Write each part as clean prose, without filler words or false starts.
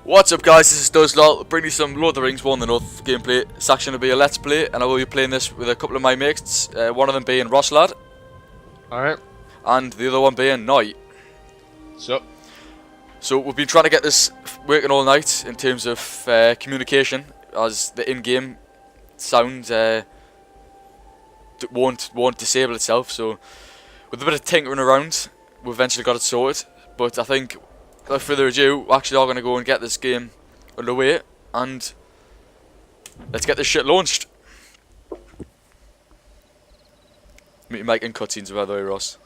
What's up guys, this is duzlol, bringing you some Lord of the Rings 1 the North gameplay. It's actually going to be a let's play and I will be playing this with a couple of my mates, one of them being Rosslad. Alright. And the other one being Knight. So we've been trying to get this working all night in terms of communication, as the in-game sound won't disable itself, so with a bit of tinkering around we eventually got it sorted. But I think, without further ado, we actually are going to go and get this game underway and let's get this shit launched. Meet Mike in cutscenes, by the way, Ross.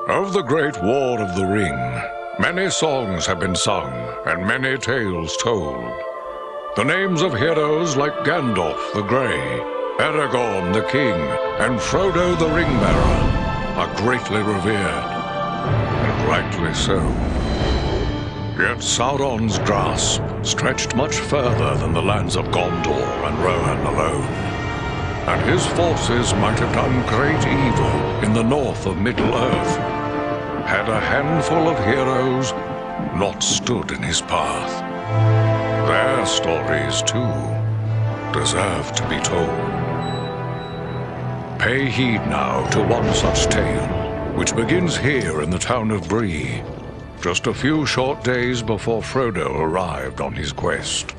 Of the Great War of the Ring, many songs have been sung and many tales told. The names of heroes like Gandalf the Grey, Aragorn the King, and Frodo the Ring-Bearer are greatly revered, and rightly so. Yet Sauron's grasp stretched much further than the lands of Gondor and Rohan alone, and his forces might have done great evil in the north of Middle-earth, had a handful of heroes not stood in his path. Their stories, too, deserve to be told. Pay heed now to one such tale, which begins here in the town of Bree, just a few short days before Frodo arrived on his quest.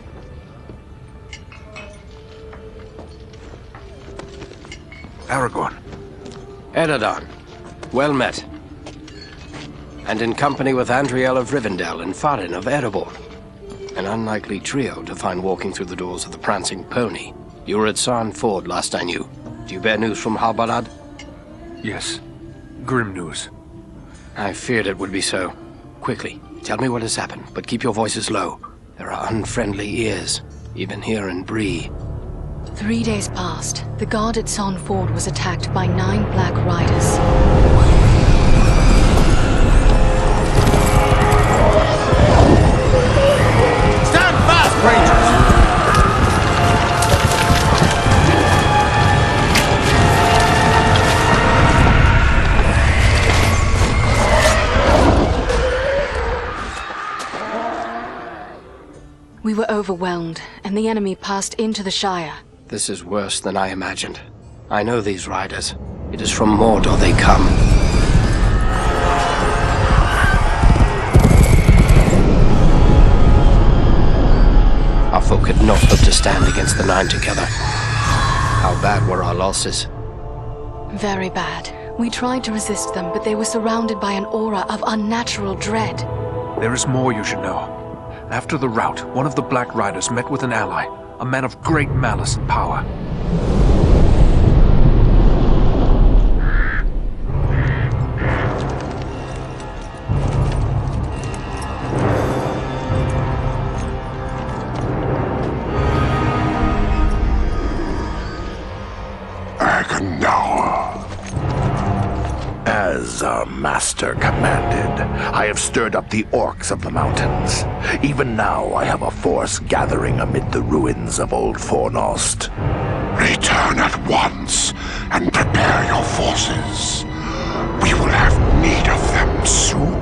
Aragorn. Eredon, well met. And in company with Andriel of Rivendell and Farin of Erebor. An unlikely trio to find walking through the doors of the Prancing Pony. You were at Sarn Ford last I knew. Do you bear news from Halbarad? Yes. Grim news. I feared it would be so. Quickly, tell me what has happened, but keep your voices low. There are unfriendly ears, even here in Bree. 3 days passed. The guard at Sarn Ford was attacked by 9 Black Riders. We were overwhelmed, and the enemy passed into the Shire. This is worse than I imagined. I know these riders. It is from Mordor they come. Our folk had not hoped to stand against the 9 together. How bad were our losses? Very bad. We tried to resist them, but they were surrounded by an aura of unnatural dread. There is more you should know. After the rout, one of the Black Riders met with an ally, a man of great malice and power. As our master commanded, I have stirred up the orcs of the mountains. Even now I have a force gathering amid the ruins of Old Fornost. Return at once and prepare your forces. We will have need of them soon.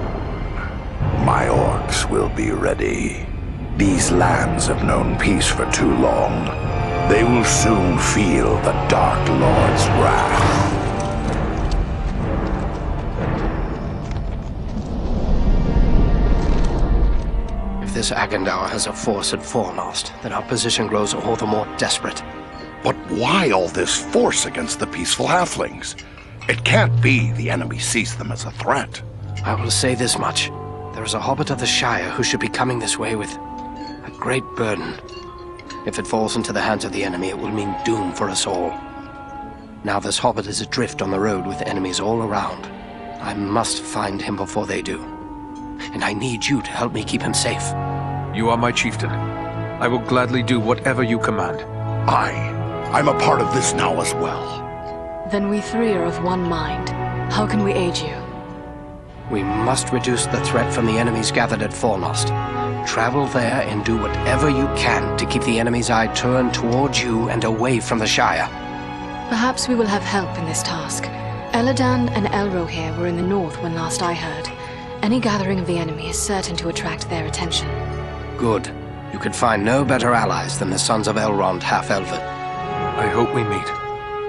My orcs will be ready. These lands have known peace for too long. They will soon feel the Dark Lord's wrath. If this Agandaur has a force at Fornost, then our position grows all the more desperate. But why all this force against the peaceful halflings? It can't be the enemy sees them as a threat. I will say this much. There is a hobbit of the Shire who should be coming this way with a great burden. If it falls into the hands of the enemy, it will mean doom for us all. Now this hobbit is adrift on the road with enemies all around. I must find him before they do. And I need you to help me keep him safe. You are my chieftain. I will gladly do whatever you command. I'm a part of this now as well. Then we 3 are of one mind. How can we aid you? We must reduce the threat from the enemies gathered at Fornost. Travel there and do whatever you can to keep the enemy's eye turned towards you and away from the Shire. Perhaps we will have help in this task. Eladan and Elro here were in the north when last I heard. Any gathering of the enemy is certain to attract their attention. Good. You could find no better allies than the sons of Elrond half-elven. I hope we meet.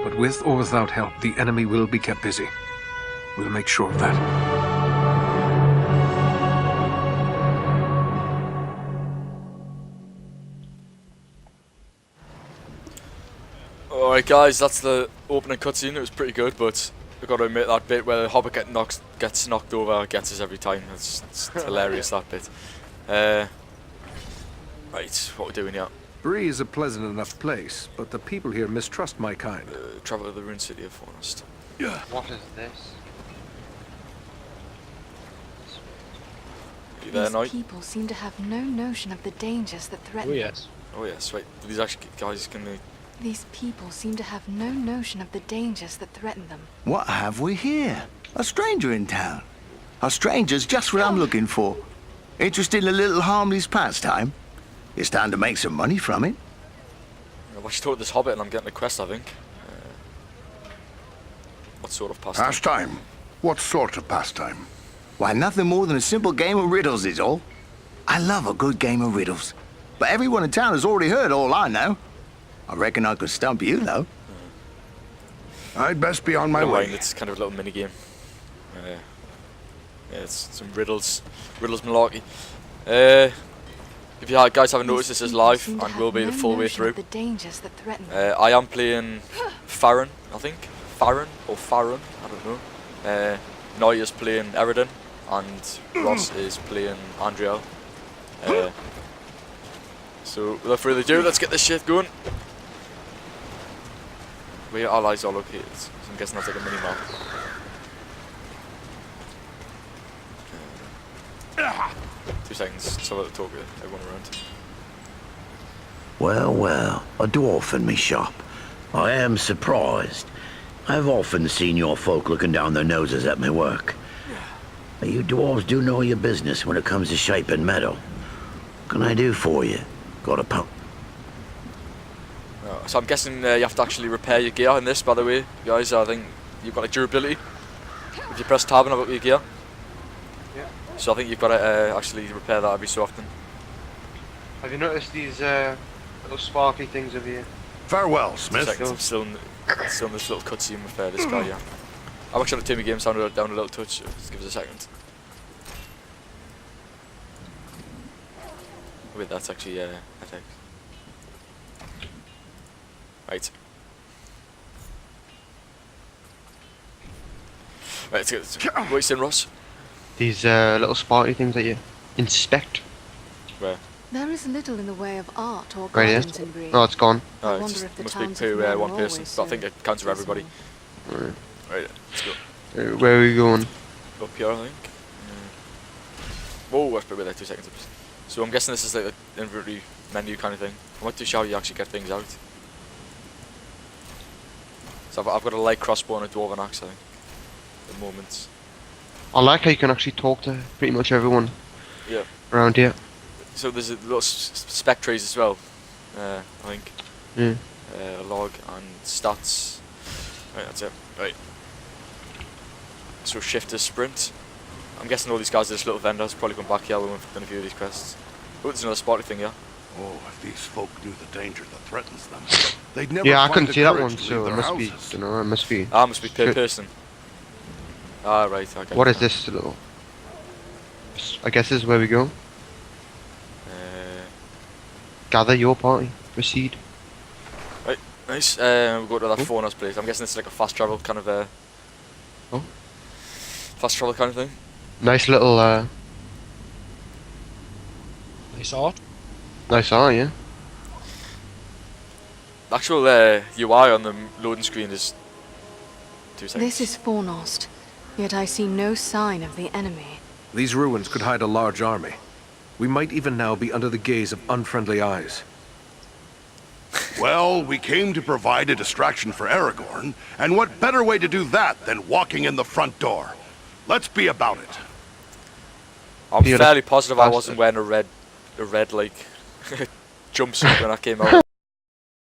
But with or without help, the enemy will be kept busy. We'll make sure of that. Alright guys, that's the opening cutscene. It was pretty good, but we've got to admit that bit where the Hobbit gets knocked over gets us every time. It's hilarious, that bit. Right, what we're doing here. Bree is a pleasant enough place, but the people here mistrust my kind. Travel to the ruined city of Forest. What is this? You there, These Knight? people seem to have no notion of the dangers that threaten them. yes. Oh yes, wait. These actually guys can they... These people seem to have no notion of the dangers that threaten them. What have we here? A stranger in town. A stranger's just what I'm looking for. Interested in a little harmless pastime? It's time to make some money from it. I've actually taught this Hobbit and I'm getting a quest, I think. What sort of pastime? Pastime? What sort of pastime? Why, nothing more than a simple game of riddles is all. I love a good game of riddles. But everyone in town has already heard all I know. I reckon I could stump you, though. I'd best be on my Never way. mind, it's kind of a little mini game. Yeah, it's some riddles malarkey. If you guys haven't noticed, this is live and will be the full way through. The dangers that threaten them. I am playing Farron, I think. Farron or Farron, I don't know. Noy is playing Eridan and Ross is playing Andriel. So without further ado, let's get this shit going. Where our allies are located. So I'm guessing that's like a mini map. 2 seconds, so I'll talk to everyone around. Well, well, a dwarf in me shop. I am surprised. I've often seen your folk looking down their noses at my work. You dwarves do know your business when it comes to shaping metal. What can I do for you? Got a pump? So I'm guessing you have to actually repair your gear in this, by the way, guys. I think you've got like durability. If you press tab and have your gear. Yeah. So I think you've got to actually repair that every so often. Have you noticed these little sparkly things over here? Farewell, 2 Smith. seconds, I'm still in this little cutscene with this guy, yeah. I've actually turned my game sound down a little touch, so just give us a second. Wait, that's actually attack. Right. Right, let's go. What are you saying, Ross? These little sparkly things that you inspect. Where? There is little in the way of art or Right here. gardens in Bree. Oh, it's gone. I Oh, it wonder just if the must be towns to of men one are person, always but I think it counts for so everybody. dismal. Right. Right, let's go. Where are we going? Up here, I think. Whoa, let's put it there 2 seconds. So I'm guessing this is like the inventory menu kind of thing. I'm not too sure how you actually get things out. So I've got a light crossbow and a dwarven axe, I think. At the moment. I like how you can actually talk to pretty much everyone Yeah. around here. So there's a little spec trees as well. I think. Yeah. A log and stats. Right, that's it. Right. So shift is sprint. I'm guessing all these guys are just little vendors. Probably come back here when we've done a few of these quests. Oh, there's another spotty thing here. Oh, if these folk knew the danger that threatens them, they'd never Yeah, I find couldn't the see that courage one, to so leave it their must be. houses. Don't know. It must be. Ah, must be per Shit. person. Ah, right. Okay. What is this little? I guess this is where we go. Gather your party. Proceed. Right, nice. We'll go to that Faunus place. I'm guessing it's like a fast travel kind of Oh. fast travel kind of thing. Nice little. Nice art. Nice art, yeah. The actual UI on the loading screen is 2 seconds. This is Fornost, yet I see no sign of the enemy. These ruins could hide a large army. We might even now be under the gaze of unfriendly eyes. Well, we came to provide a distraction for Aragorn, and what better way to do that than walking in the front door? Let's be about it. I'm Peter, fairly positive I wasn't bastard. wearing a red like jumpsuit when I came out.